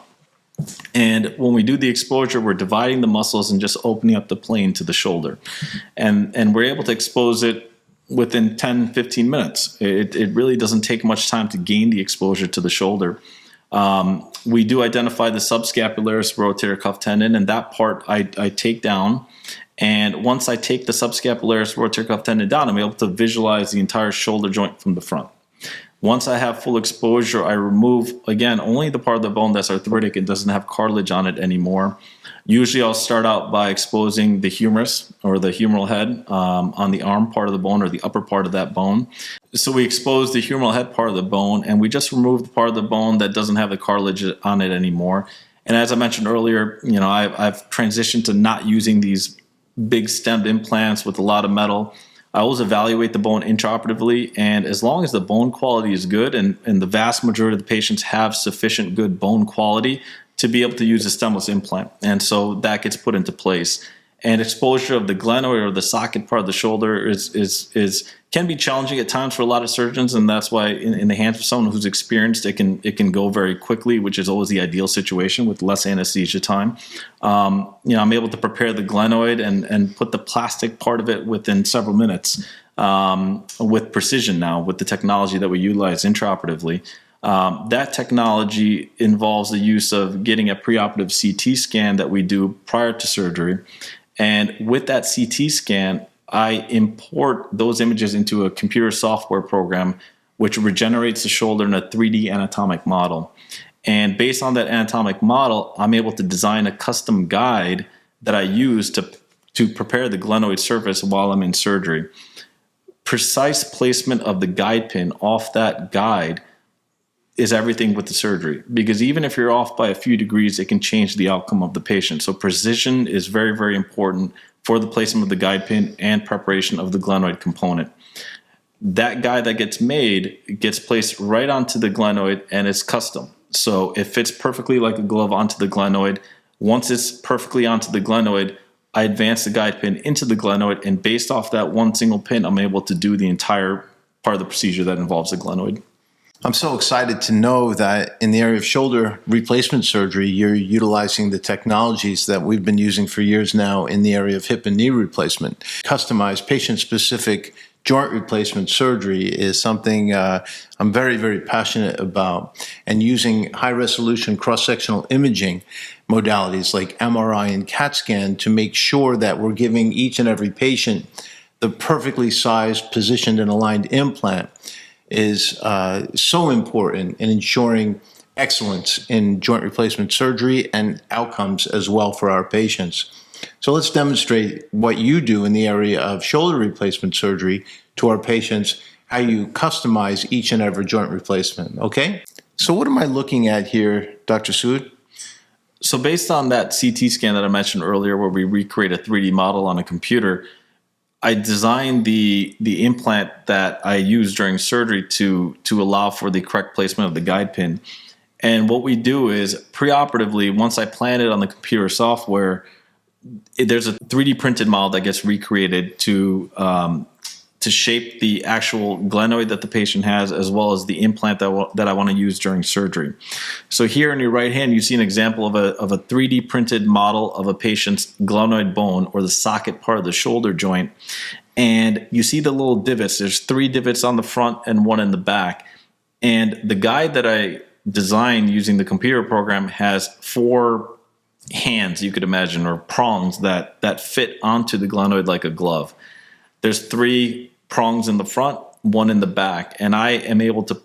And when we do the exposure, we're dividing the muscles and just opening up the plane to the shoulder. And we're able to expose it within 10, 15 minutes. It really doesn't take much time to gain the exposure to the shoulder. We do identify the subscapularis rotator cuff tendon, and that part I take down. And once I take the subscapularis rotator cuff tendon down, I'm able to visualize the entire shoulder joint from the front. Once I have full exposure, I remove, again, only the part of the bone that's arthritic and doesn't have cartilage on it anymore. Usually I'll start out by exposing the humerus or the humeral head on the arm part of the bone or the upper part of that bone. So we expose the humeral head part of the bone, and we just remove the part of the bone that doesn't have the cartilage on it anymore. And as I mentioned earlier, I've transitioned to not using these big stemmed implants with a lot of metal. I always evaluate the bone intraoperatively, and as long as the bone quality is good and the vast majority of the patients have sufficient good bone quality to be able to use a stemless implant. And so that gets put into place. And exposure of the glenoid or the socket part of the shoulder is can be challenging at times for a lot of surgeons, and that's why in the hands of someone who's experienced, it can go very quickly, which is always the ideal situation with less anesthesia time. I'm able to prepare the glenoid and put the plastic part of it within several minutes with precision now with the technology that we utilize intraoperatively. That technology involves the use of getting a preoperative CT scan that we do prior to surgery. And with that CT scan, I import those images into a computer software program, which regenerates the shoulder in a 3D anatomic model. And based on that anatomic model, I'm able to design a custom guide that I use to prepare the glenoid surface while I'm in surgery. Precise placement of the guide pin off that guide is everything with the surgery, because even if you're off by a few degrees, it can change the outcome of the patient. So precision is very, very important for the placement of the guide pin and preparation of the glenoid component. That guide that gets made gets placed right onto the glenoid, and it's custom. So it fits perfectly like a glove onto the glenoid. Once it's perfectly onto the glenoid, I advance the guide pin into the glenoid, and based off that one single pin, I'm able to do the entire part of the procedure that involves the glenoid. I'm so excited to know that in the area of shoulder replacement surgery, you're utilizing the technologies that we've been using for years now in the area of hip and knee replacement. Customized patient-specific joint replacement surgery is something I'm very, very passionate about. And using high-resolution cross-sectional imaging modalities like MRI and CAT scan to make sure that we're giving each and every patient the perfectly sized, positioned, and aligned implant is so important in ensuring excellence in joint replacement surgery and outcomes as well for our patients. So let's demonstrate what you do in the area of shoulder replacement surgery to our patients, how you customize each and every joint replacement, okay? So what am I looking at here, Dr. Sood? So based on that CT scan that I mentioned earlier, where we recreate a 3D model on a computer, I designed the implant that I use during surgery to allow for the correct placement of the guide pin. And what we do is preoperatively, once I plan it on the computer software, there's a 3D printed model that gets recreated to shape the actual glenoid that the patient has, as well as the implant that I want to use during surgery. So here in your right hand, you see an example of a 3D printed model of a patient's glenoid bone, or the socket part of the shoulder joint. And you see the little divots. There's 3 divots on the front and 1 in the back. And the guide that I designed using the computer program has 4 hands, you could imagine, or prongs that fit onto the glenoid like a glove. There's 3 prongs in the front, 1 in the back, and I am able to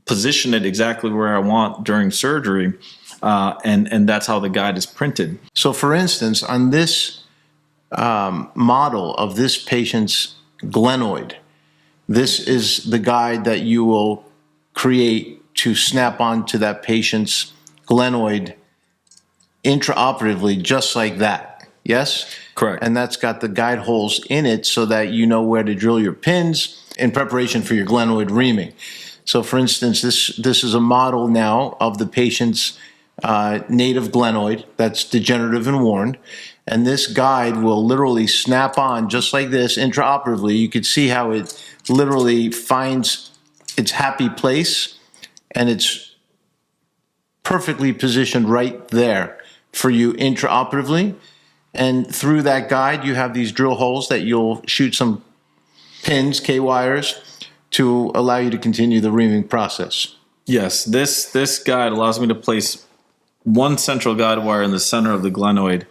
position it exactly where I want during surgery, and that's how the guide is printed. So for instance, on this model of this patient's glenoid, this is the guide that you will create to snap onto that patient's glenoid intraoperatively, just like that. Yes? Correct. And that's got the guide holes in it so that you know where to drill your pins in preparation for your glenoid reaming. So for instance, this is a model now of the patient's native glenoid that's degenerative and worn. And this guide will literally snap on just like this intraoperatively. You can see how it literally finds its happy place, and it's perfectly positioned right there for you intraoperatively. And through that guide, you have these drill holes that you'll shoot some pins, K-wires, to allow you to continue the reaming process. Yes, this guide allows me to place 1 central guide wire in the center of the glenoid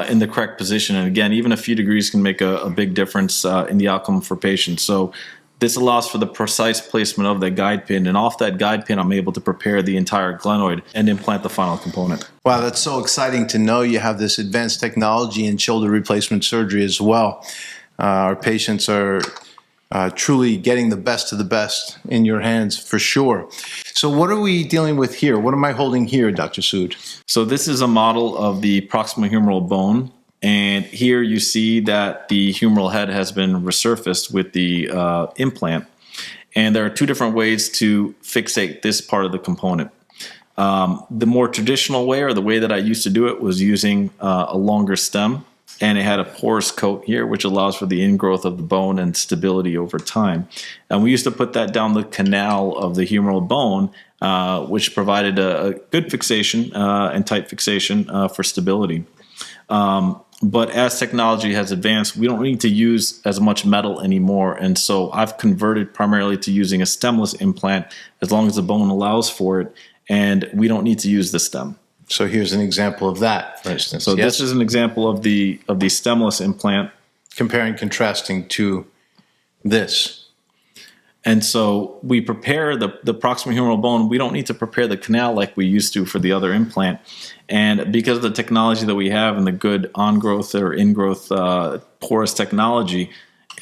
in the correct position. And again, even a few degrees can make a big difference in the outcome for patients. So this allows for the precise placement of that guide pin, and off that guide pin, I'm able to prepare the entire glenoid and implant the final component. Wow, that's so exciting to know you have this advanced technology in shoulder replacement surgery as well. Our patients are truly getting the best of the best in your hands for sure. So what are we dealing with here? What am I holding here, Dr. Sood? So this is a model of the proximal humeral bone. And here you see that the humeral head has been resurfaced with the implant. And there are 2 different ways to fixate this part of the component. The more traditional way, or the way that I used to do it, was using a longer stem. and it had a porous coat here, which allows for the ingrowth of the bone and stability over time. And we used to put that down the canal of the humeral bone, which provided a good fixation and tight fixation for stability. But as technology has advanced, we don't need to use as much metal anymore. And so I've converted primarily to using a stemless implant as long as the bone allows for it. And we don't need to use the stem. So here's an example of that, for instance. So this is an example of the stemless implant. Comparing, contrasting to this. And so we prepare the proximal humeral bone. We don't need to prepare the canal like we used to for the other implant. And because of the technology that we have and the good on-growth or in-growth porous technology,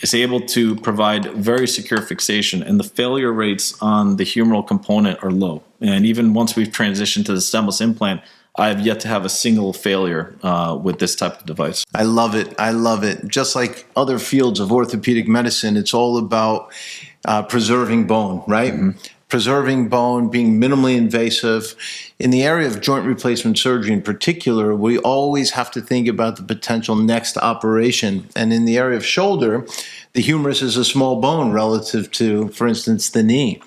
it's able to provide very secure fixation. And the failure rates on the humeral component are low. And even once we've transitioned to the stemless implant, I have yet to have a single failure with this type of device. I love it. I love it. Just like other fields of orthopedic medicine, it's all about preserving bone, right? Mm-hmm. Preserving bone, being minimally invasive. In the area of joint replacement surgery in particular, we always have to think about the potential next operation. And in the area of shoulder, the humerus is a small bone relative to, for instance, the knee.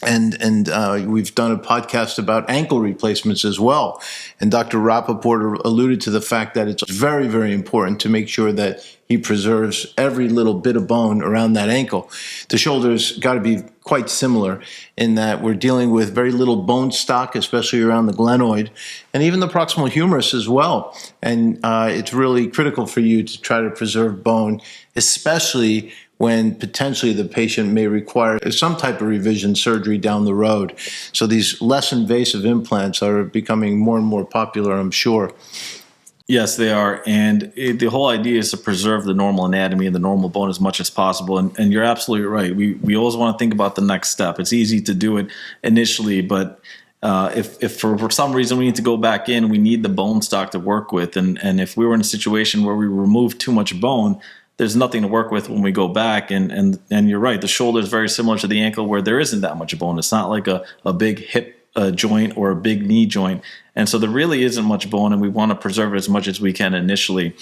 And we've done a podcast about ankle replacements as well. And Dr. Rappaport alluded to the fact that it's very, very important to make sure that he preserves every little bit of bone around that ankle. The shoulder's got to be quite similar in that we're dealing with very little bone stock, especially around the glenoid, and even the proximal humerus as well. And it's really critical for you to try to preserve bone, especially when potentially the patient may require some type of revision surgery down the road. So these less invasive implants are becoming more and more popular, I'm sure. Yes, they are. And the whole idea is to preserve the normal anatomy and the normal bone as much as possible. And you're absolutely right. We always want to think about the next step. It's easy to do it initially, but if for some reason we need to go back in, we need the bone stock to work with. And if we were in a situation where we remove too much bone, there's nothing to work with when we go back. And you're right, the shoulder is very similar to the ankle where there isn't that much bone. It's not like a big hip joint or a big knee joint. And so there really isn't much bone, and we want to preserve it as much as we can initially.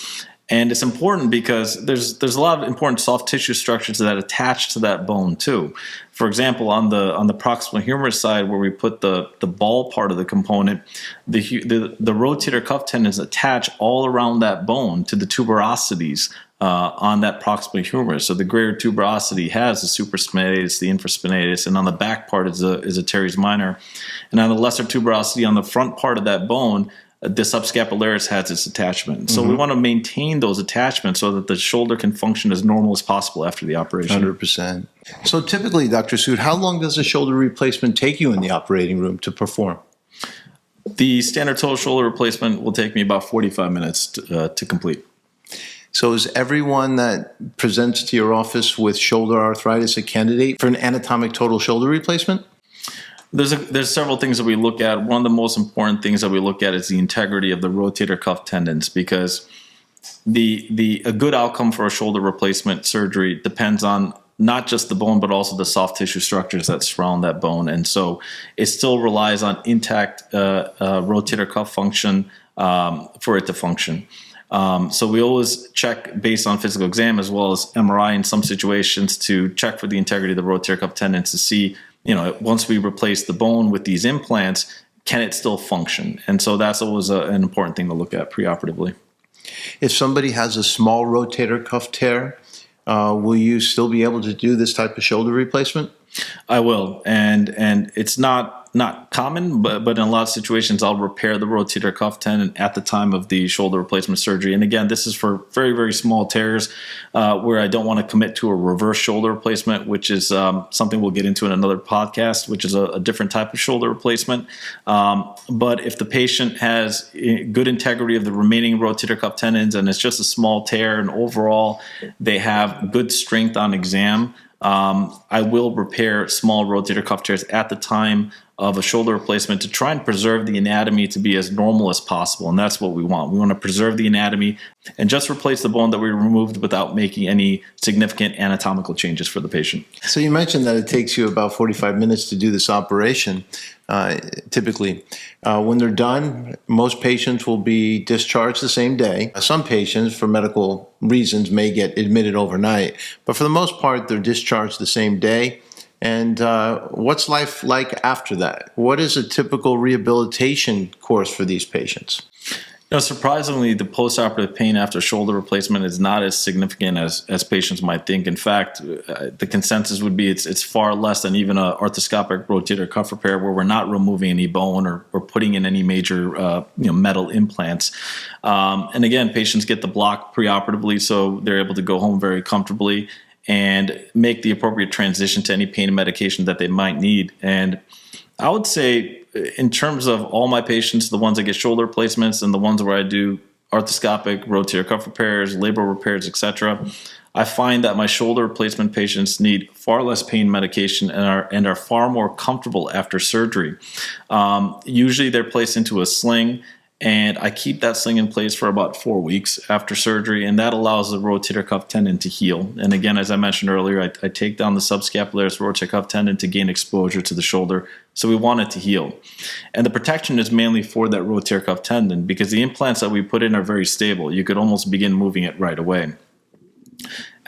And it's important because there's a lot of important soft tissue structures that attach to that bone too. For example, on the proximal humerus side, where we put the ball part of the component, the rotator cuff tendons attach all around that bone to the tuberosities on that proximal humerus. So the greater tuberosity has the supraspinatus, the infraspinatus, and on the back part is a teres minor. And on the lesser tuberosity on the front part of that bone, the subscapularis has its attachment. So we want to maintain those attachments so that the shoulder can function as normal as possible after the operation. 100%. So typically, Dr. Sood, how long does a shoulder replacement take you in the operating room to perform? The standard total shoulder replacement will take me about 45 minutes to complete. So is everyone that presents to your office with shoulder arthritis a candidate for an anatomic total shoulder replacement? There's several things that we look at. One of the most important things that we look at is the integrity of the rotator cuff tendons, because a good outcome for a shoulder replacement surgery depends on not just the bone, but also the soft tissue structures that surround that bone. And so it still relies on intact rotator cuff function for it to function. So we always check based on physical exam as well as MRI in some situations to check for the integrity of the rotator cuff tendons to see, once we replace the bone with these implants, can it still function? And so that's always an important thing to look at preoperatively. If somebody has a small rotator cuff tear, will you still be able to do this type of shoulder replacement? I will, and it's not common, but in a lot of situations, I'll repair the rotator cuff tendon at the time of the shoulder replacement surgery. And again, this is for very, very small tears where I don't want to commit to a reverse shoulder replacement, which is something we'll get into in another podcast, which is a different type of shoulder replacement. But if the patient has good integrity of the remaining rotator cuff tendons and it's just a small tear and overall they have good strength on exam, I will repair small rotator cuff tears at the time of a shoulder replacement to try and preserve the anatomy to be as normal as possible. And that's what we want. We want to preserve the anatomy and just replace the bone that we removed without making any significant anatomical changes for the patient. So you mentioned that it takes you about 45 minutes to do this operation, typically. When they're done, most patients will be discharged the same day. Some patients, for medical reasons, may get admitted overnight, but for the most part, they're discharged the same day. And what's life like after that? What is a typical rehabilitation course for these patients? Surprisingly, the postoperative pain after shoulder replacement is not as significant as patients might think. In fact, the consensus would be it's far less than even an arthroscopic rotator cuff repair, where we're not removing any bone or putting in any major metal implants. And again, patients get the block preoperatively, so they're able to go home very comfortably and make the appropriate transition to any pain medication that they might need. And I would say, in terms of all my patients, the ones that get shoulder replacements and the ones where I do arthroscopic rotator cuff repairs, labral repairs, etc., I find that my shoulder replacement patients need far less pain medication and are far more comfortable after surgery. Usually they're placed into a sling, and I keep that sling in place for about 4 weeks after surgery, and that allows the rotator cuff tendon to heal. And again, as I mentioned earlier, I take down the subscapularis rotator cuff tendon to gain exposure to the shoulder, so we want it to heal. And the protection is mainly for that rotator cuff tendon, because the implants that we put in are very stable. You could almost begin moving it right away.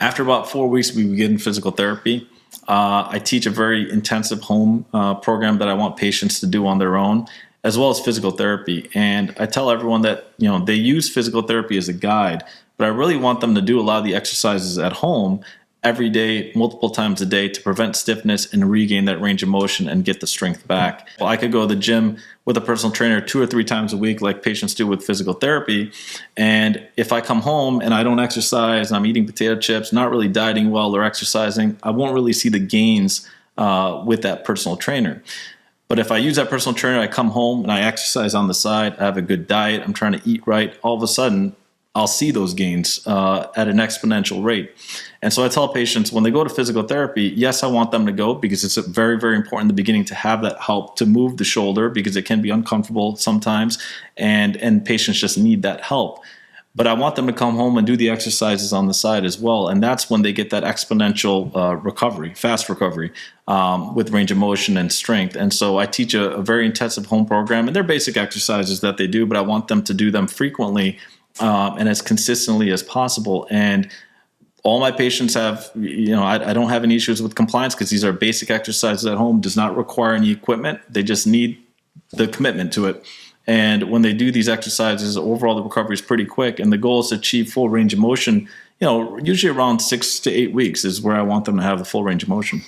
After about 4 weeks, we begin physical therapy. I teach a very intensive home program that I want patients to do on their own, as well as physical therapy. And I tell everyone that, they use physical therapy as a guide, but I really want them to do a lot of the exercises at home every day, multiple times a day, to prevent stiffness and regain that range of motion and get the strength back. Well, I could go to the gym with a personal trainer 2 or 3 times a week like patients do with physical therapy. And if I come home and I don't exercise, and I'm eating potato chips, not really dieting well or exercising, I won't really see the gains with that personal trainer. But if I use that personal trainer, I come home and I exercise on the side, I have a good diet, I'm trying to eat right, all of a sudden, I'll see those gains at an exponential rate. And so I tell patients when they go to physical therapy, yes, I want them to go, because it's very, very important in the beginning to have that help to move the shoulder, because it can be uncomfortable sometimes, and patients just need that help. But I want them to come home and do the exercises on the side as well. And that's when they get that exponential recovery, fast recovery, with range of motion and strength. And so I teach a very intensive home program, and they're basic exercises that they do, but I want them to do them frequently and as consistently as possible. And all my patients have, I don't have any issues with compliance, because these are basic exercises at home, does not require any equipment. They just need the commitment to it. And when they do these exercises, overall the recovery is pretty quick. And the goal is to achieve full range of motion, usually around 6 to 8 weeks is where I want them to have the full range of motion.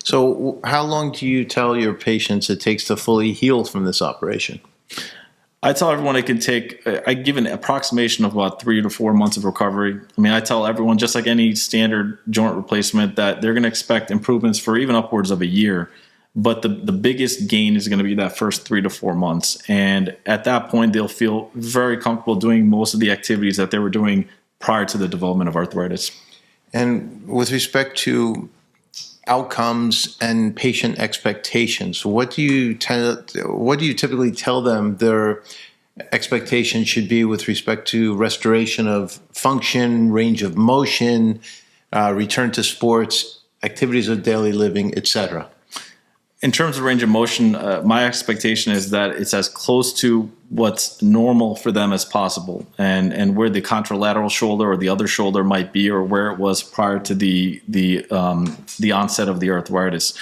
So how long do you tell your patients it takes to fully heal from this operation? I tell everyone it can take, I give an approximation of about 3 to 4 months of recovery. I mean, I tell everyone, just like any standard joint replacement, that they're going to expect improvements for even upwards of a year. But the biggest gain is going to be that first 3 to 4 months. And at that point, they'll feel very comfortable doing most of the activities that they were doing prior to the development of arthritis. And with respect to outcomes and patient expectations, what do you typically tell them their expectations should be with respect to restoration of function, range of motion, return to sports, activities of daily living, etc.? In terms of range of motion, my expectation is that it's as close to what's normal for them as possible, and where the contralateral shoulder or the other shoulder might be, or where it was prior to the onset of the arthritis.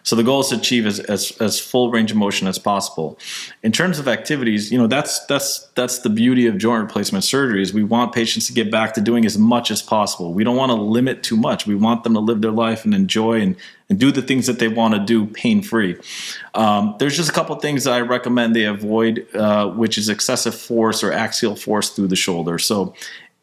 So the goal is to achieve as full range of motion as possible. In terms of activities, that's the beauty of joint replacement surgery, is we want patients to get back to doing as much as possible. We don't want to limit too much. We want them to live their life and enjoy and do the things that they want to do pain-free. There's just a couple of things that I recommend they avoid, which is excessive force or axial force through the shoulder. So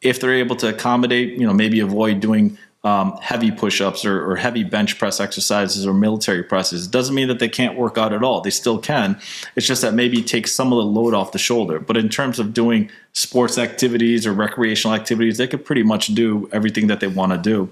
if they're able to accommodate, maybe avoid doing heavy push-ups or heavy bench press exercises or military presses. It doesn't mean that they can't work out at all. They still can. It's just that maybe take some of the load off the shoulder. But in terms of doing sports activities or recreational activities, they could pretty much do everything that they want to do.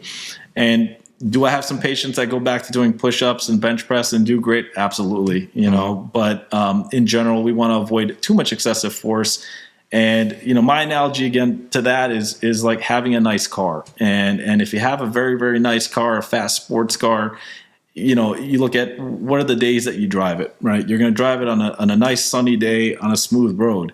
And do I have some patients that go back to doing push-ups and bench press and do great? Absolutely, But in general, we want to avoid too much excessive force. And, my analogy again to that is like having a nice car. And if you have a very, very nice car, a fast sports car, you look at what are the days that you drive it, right? You're going to drive it on a nice sunny day on a smooth road.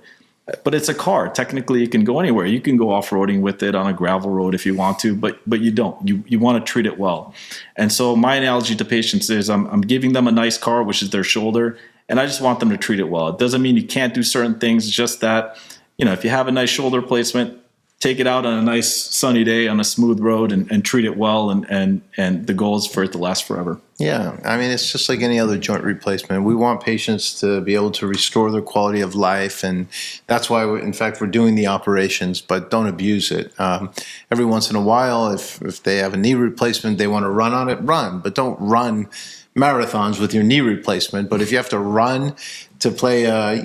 But it's a car. Technically, it can go anywhere. You can go off-roading with it on a gravel road if you want to, but you don't. You want to treat it well. And so my analogy to patients is I'm giving them a nice car, which is their shoulder, and I just want them to treat it well. It doesn't mean you can't do certain things. It's just that, if you have a nice shoulder placement, take it out on a nice sunny day on a smooth road and treat it well, and the goal is for it to last forever. Yeah, I mean, it's just like any other joint replacement. We want patients to be able to restore their quality of life, and that's why, in fact, we're doing the operations, but don't abuse it. Every once in a while, if they have a knee replacement, they want to run on it, run, but don't run marathons with your knee replacement. But if you have to run to play a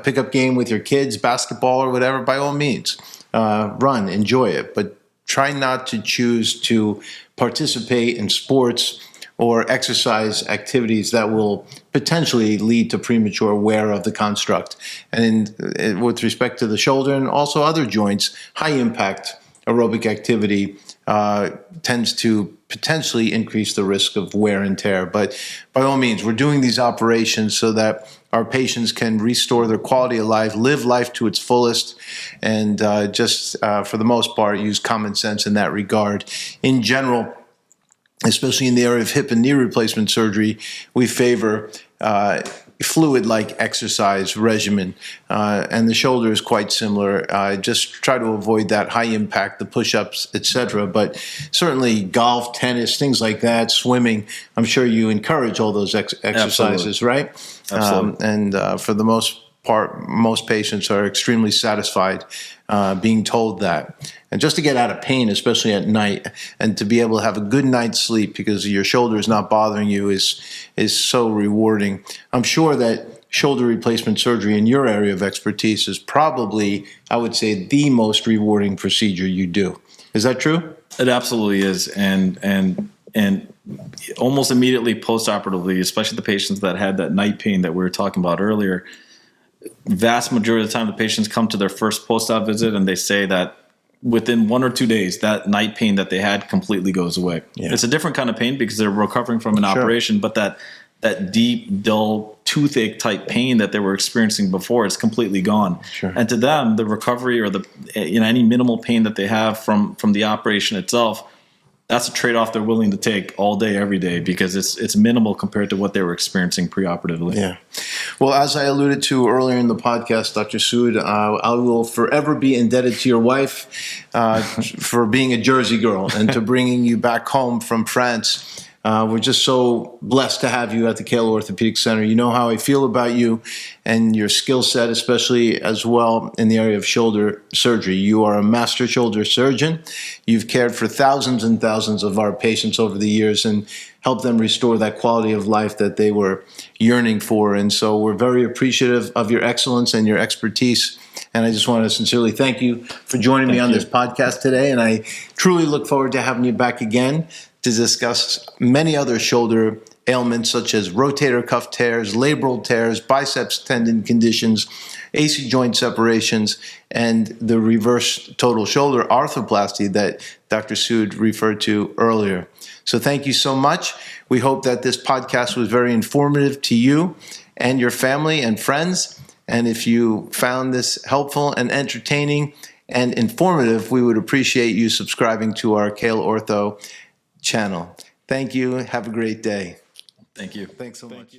pickup game with your kids, basketball or whatever, by all means, run, enjoy it. But try not to choose to participate in sports or exercise activities that will potentially lead to premature wear of the construct. And with respect to the shoulder and also other joints, high impact aerobic activity tends to potentially increase the risk of wear and tear. But by all means, we're doing these operations so that our patients can restore their quality of life, live life to its fullest, and for the most part, use common sense in that regard. In general, especially in the area of hip and knee replacement surgery, we favor fluid-like exercise regimen, and the shoulder is quite similar. Just try to avoid that high impact, the push-ups, etc. But certainly golf, tennis, things like that, swimming, I'm sure you encourage all those exercises, right? Absolutely. For the most part, most patients are extremely satisfied being told that. And just to get out of pain, especially at night, and to be able to have a good night's sleep because your shoulder is not bothering you is so rewarding. I'm sure that shoulder replacement surgery in your area of expertise is probably, I would say, the most rewarding procedure you do. Is that true? It absolutely is. And almost immediately post-operatively, especially the patients that had that night pain that we were talking about earlier, vast majority of the time the patients come to their first post-op visit and they say that within 1 or 2 days, that night pain that they had completely goes away. Yeah. It's a different kind of pain because they're recovering from an operation, but that deep, dull, toothache type pain that they were experiencing before is completely gone. Sure. And to them, the recovery or any minimal pain that they have from the operation itself, that's a trade-off they're willing to take all day, every day, because it's minimal compared to what they were experiencing preoperatively. Yeah. Well, as I alluded to earlier in the podcast, Dr. Sood, I will forever be indebted to your wife for being a Jersey girl and to bringing you back home from France. We're just so blessed to have you at the Kale Orthopedic Center. You know how I feel about you and your skill set, especially as well in the area of shoulder surgery. You are a master shoulder surgeon. You've cared for thousands and thousands of our patients over the years and helped them restore that quality of life that they were yearning for. And so we're very appreciative of your excellence and your expertise. And I just want to sincerely thank you for joining me on this podcast today. And I truly look forward to having you back again to discuss many other shoulder ailments such as rotator cuff tears, labral tears, biceps tendon conditions, AC joint separations, and the reverse total shoulder arthroplasty that Dr. Sood referred to earlier. So thank you so much. We hope that this podcast was very informative to you and your family and friends. And if you found this helpful and entertaining and informative, we would appreciate you subscribing to our Kale Ortho channel. Thank you. Have a great day. Thank you. Thanks so much.